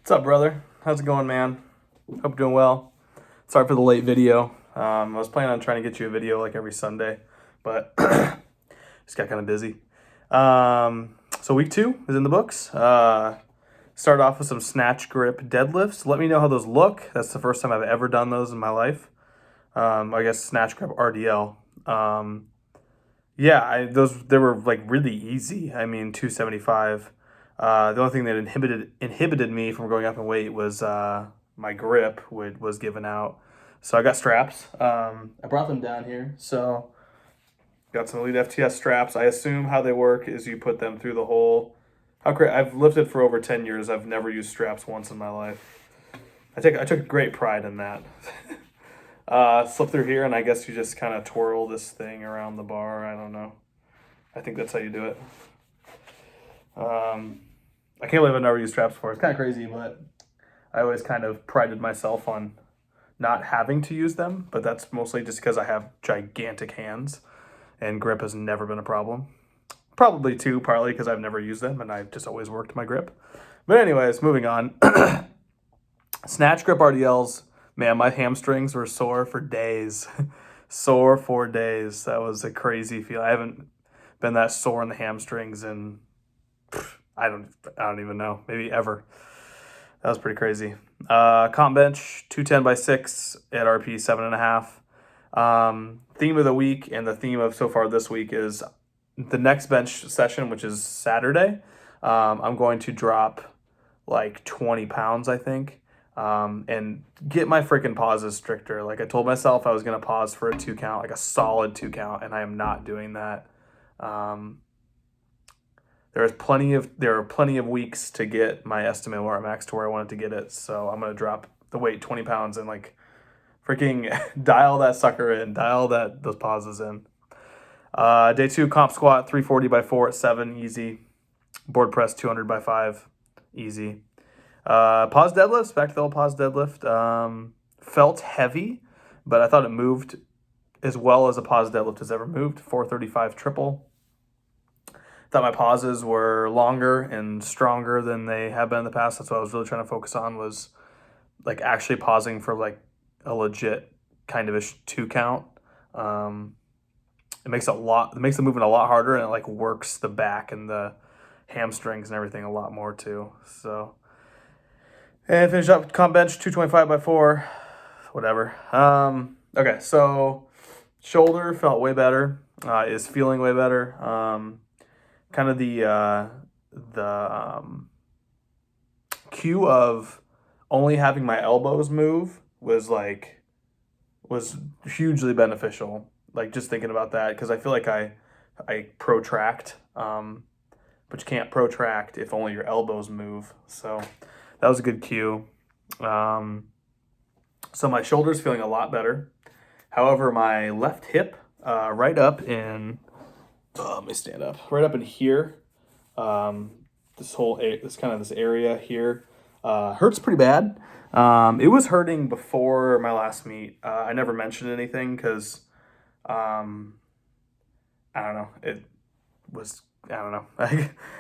What's up, brother? How's it going, man? Hope you're doing well. Sorry for the late video. I was planning on trying to get you a video like every Sunday, but just got kind of busy. So week 2 is in the books. Start off with some snatch grip deadlifts. Let me know how those look. That's the first time I've ever done those in my life. I guess snatch grip RDL. They were like really easy. I mean, 275. The only thing that inhibited me from going up in weight was my grip was given out. So I got straps. I brought them down here. So got some Elite FTS straps. I assume how they work is you put them through the hole. I've lifted for over 10 years. I've never used straps once in my life. I took great pride in that. Slip through here, and I guess you just kind of twirl this thing around the bar. I don't know. I think that's how you do it. I can't believe I've never used straps before. It's kind of crazy, but I always kind of prided myself on not having to use them, but that's mostly just because I have gigantic hands and grip has never been a problem. Probably too, partly because I've never used them and I've just always worked my grip. But anyways, moving on. Snatch grip RDLs, man, my hamstrings were sore for days. Sore for days. That was a crazy feel. I haven't been that sore in the hamstrings in I don't even know, maybe ever. That was pretty crazy. Comp bench 210 by 6 at RP 7.5. Theme of the week and the theme of so far this week is the next bench session, which is Saturday. I'm going to drop like 20 pounds, I think, and get my freaking pauses stricter. Like I told myself I was going to pause for a 2 count, like a solid 2 count, and I am not doing that. There are plenty of weeks to get my estimate where I'm max to where I wanted to get it. So I'm going to drop the weight 20 pounds and like freaking dial that sucker in, those pauses in. Day 2, comp squat, 340 by 4 at 7, easy. Board press, 200 by 5, easy. Pause deadlifts, back to the old pause deadlift. Felt heavy, but I thought it moved as well as a pause deadlift has ever moved. 435 triple. Thought my pauses were longer and stronger than they have been in the past. That's what I was really trying to focus on, was like actually pausing for like a legit kind of 2 count. It makes the movement a lot harder, and it like works the back and the hamstrings and everything a lot more too. So, and finish up comp bench 225 by 4, whatever. Okay, so shoulder felt way better. Is feeling way better. Kind of the cue of only having my elbows move was hugely beneficial. Like just thinking about that, because I feel like I protract, but you can't protract if only your elbows move. So that was a good cue. So my shoulder's feeling a lot better. However, my left hip, right up in here, this area here, hurts pretty bad. It was hurting before my last meet. I never mentioned anything because I don't know. I don't know.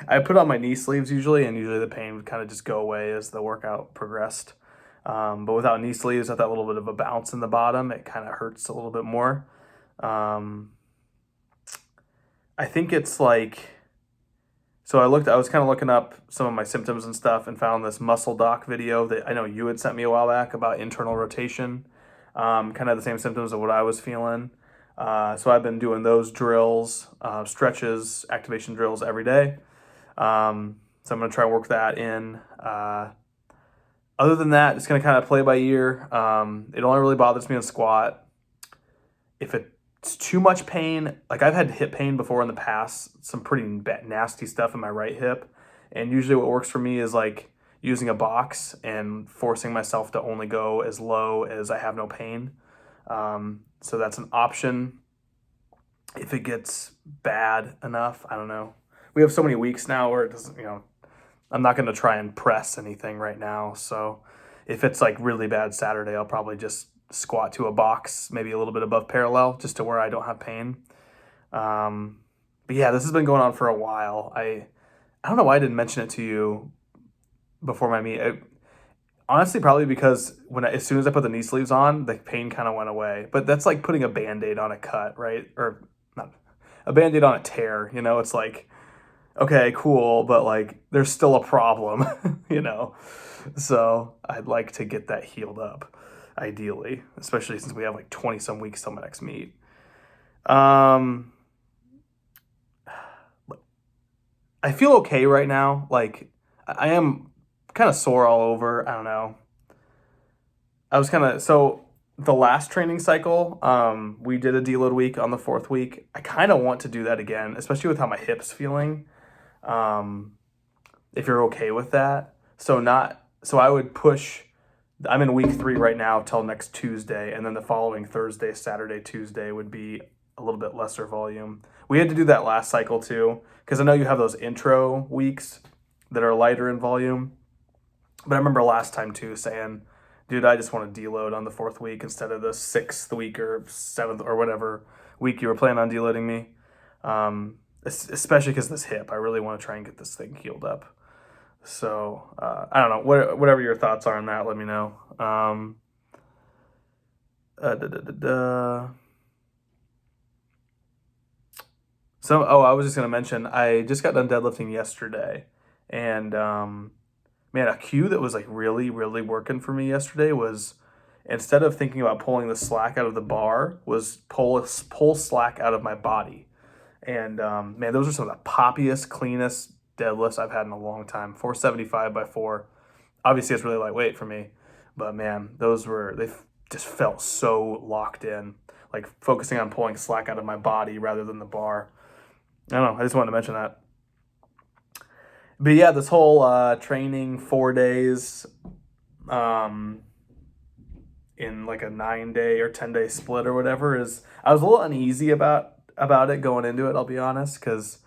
I put on my knee sleeves usually, and usually the pain would kind of just go away as the workout progressed. But without knee sleeves, at that little bit of a bounce in the bottom, it kind of hurts a little bit more. I think it's like, so I was kind of looking up some of my symptoms and stuff and found this muscle doc video that I know you had sent me a while back about internal rotation, kind of the same symptoms of what I was feeling. So I've been doing those drills, stretches, activation drills every day. So I'm going to try and work that in. Other than that, it's going to kind of play by ear. It only really bothers me in squat. If it's too much pain, like I've had hip pain before in the past, some pretty nasty stuff in my right hip. And usually what works for me is like using a box and forcing myself to only go as low as I have no pain. So that's an option if it gets bad enough. I don't know. We have so many weeks now where it doesn't, I'm not going to try and press anything right now. So if it's like really bad Saturday, I'll probably just squat to a box, maybe a little bit above parallel, just to where I don't have pain. But yeah, this has been going on for a while. I don't know why I didn't mention it to you before my meet. Honestly, probably because as soon as I put the knee sleeves on, the pain kind of went away. But that's like putting a Band-Aid on a cut, right? Or not a Band-Aid on a tear, It's like, okay, cool, but like there's still a problem. So I'd like to get that healed up, ideally, especially since we have like 20 some weeks till my next meet. Um, I feel okay right now. Like I am kind of sore all over. I don't know. I was kind of so the last training cycle, we did a deload week on the fourth week. I kind of want to do that again, especially with how my hips feeling. Um, if you're okay with that, so I would push. I'm in week 3 right now till next Tuesday, and then the following Thursday, Saturday, Tuesday would be a little bit lesser volume. We had to do that last cycle too, because I know you have those intro weeks that are lighter in volume. But I remember last time too saying, dude, I just want to deload on the fourth week instead of the 6th week or 7th or whatever week you were planning on deloading me. Especially because this hip, I really want to try and get this thing healed up. So I don't know. Whatever your thoughts are on that, let me know. Da, da, da, da. So, I was just gonna mention, I just got done deadlifting yesterday, and man, a cue that was like really, really working for me yesterday was instead of thinking about pulling the slack out of the bar, was pull slack out of my body. And man, those are some of the poppiest, cleanest deadlifts I've had in a long time. 475 by 4. Obviously, it's really lightweight for me, but man, they just felt so locked in. Like focusing on pulling slack out of my body rather than the bar. I don't know. I just wanted to mention that. But yeah, this whole training 4 days in like a 9-day or 10-day split or whatever I was a little uneasy about it going into it, I'll be honest, because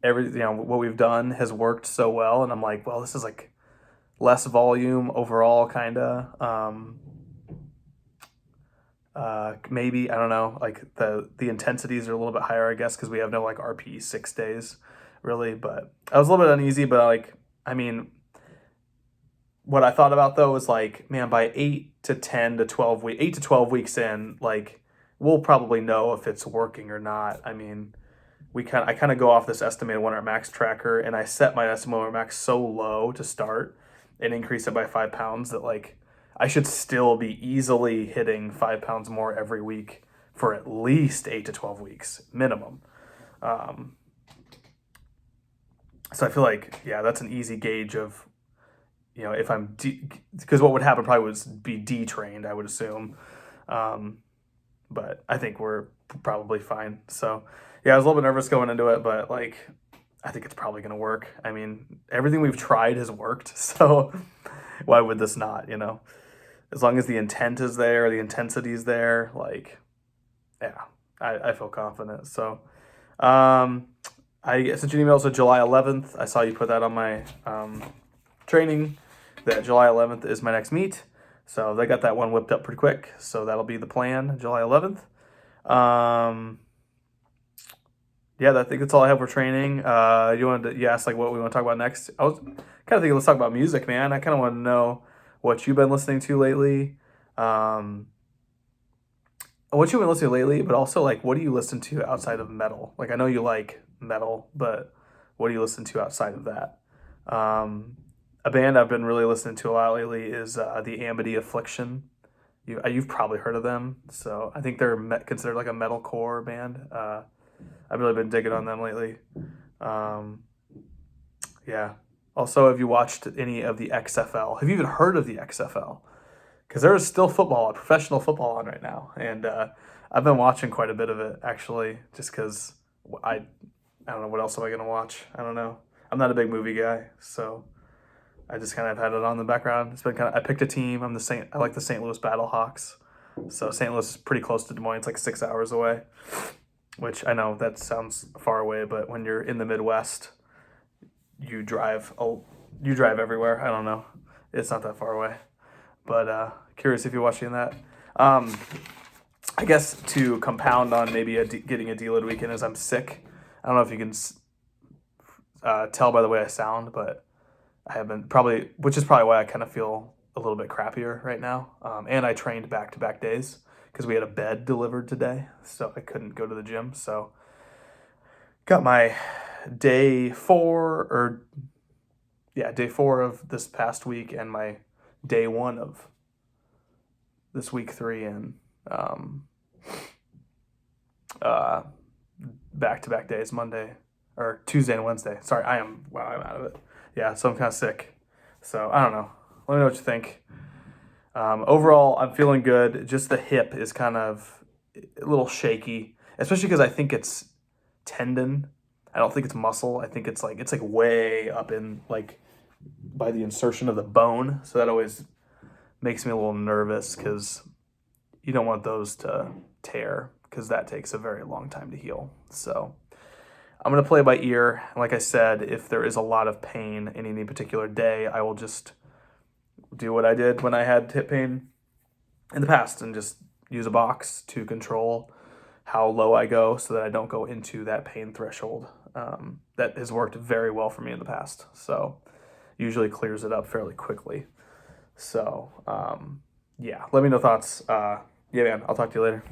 what we've done has worked so well, and I'm like, well, this is like less volume overall, kind of. Maybe, I don't know, like the intensities are a little bit higher, I guess, because we have no like RPE 6 days really. But I was a little bit uneasy, but like, I mean, what I thought about though was like, man, by 8 to 12 weeks in, like we'll probably know if it's working or not. I mean, I kind of go off this estimated 1 rep max tracker, and I set my estimated 1 rep max so low to start and increase it by 5 pounds that like I should still be easily hitting 5 pounds more every week for at least 8 to 12 weeks minimum. So I feel like, yeah, that's an easy gauge of, if I'm because what would happen probably would be detrained, I would assume. But I think we're probably fine. So yeah, I was a little bit nervous going into it, but like, I think it's probably going to work. I mean, everything we've tried has worked. So why would this not, As long as the intent is there, the intensity is there, like, yeah, I feel confident. So I sent you an email, so July 11th. I saw you put that on my training, that July 11th is my next meet. So they got that one whipped up pretty quick. So that'll be the plan, July 11th. Yeah, I think that's all I have for training. You asked like what we want to talk about next. I was kind of thinking let's talk about music, man. I kind of want to know what you've been listening to lately. What you've been listening to lately, but also like what do you listen to outside of metal? Like I know you like metal, but what do you listen to outside of that? A band I've been really listening to a lot lately is the Amity Affliction. You've probably heard of them. So I think they're considered like a metalcore band. I've really been digging on them lately. Yeah. Also, have you watched any of the XFL? Have you even heard of the XFL? Because there is still professional football on right now. And I've been watching quite a bit of it, actually, just because I don't know, what else am I going to watch? I don't know. I'm not a big movie guy, so I just kind of had it on in the background. It's been I picked a team. I like the St. Louis Battlehawks. So St. Louis is pretty close to Des Moines. It's like 6 hours away, which I know that sounds far away, but when you're in the Midwest, you drive everywhere. I don't know. It's not that far away, but curious if you're watching that. I guess to compound on maybe getting a deload weekend is I'm sick. I don't know if you can tell by the way I sound, but I have been which is probably why I kind of feel a little bit crappier right now. And I trained back-to-back days because we had a bed delivered today, so I couldn't go to the gym. So got my day 4, or yeah, day 4 of this past week and my day 1 of this week 3 and back-to-back days, Monday or Tuesday and Wednesday. Sorry, I'm out of it. Yeah, so I'm kind of sick. So I don't know. Let me know what you think. Overall, I'm feeling good. Just the hip is kind of a little shaky, especially because I think it's tendon. I don't think it's muscle. I think it's like way up in like by the insertion of the bone. So that always makes me a little nervous because you don't want those to tear because that takes a very long time to heal. So I'm going to play by ear. Like I said, if there is a lot of pain in any particular day, I will just do what I did when I had hip pain in the past and just use a box to control how low I go so that I don't go into that pain threshold. That has worked very well for me in the past. So usually clears it up fairly quickly. So yeah, let me know thoughts. Yeah, man, I'll talk to you later.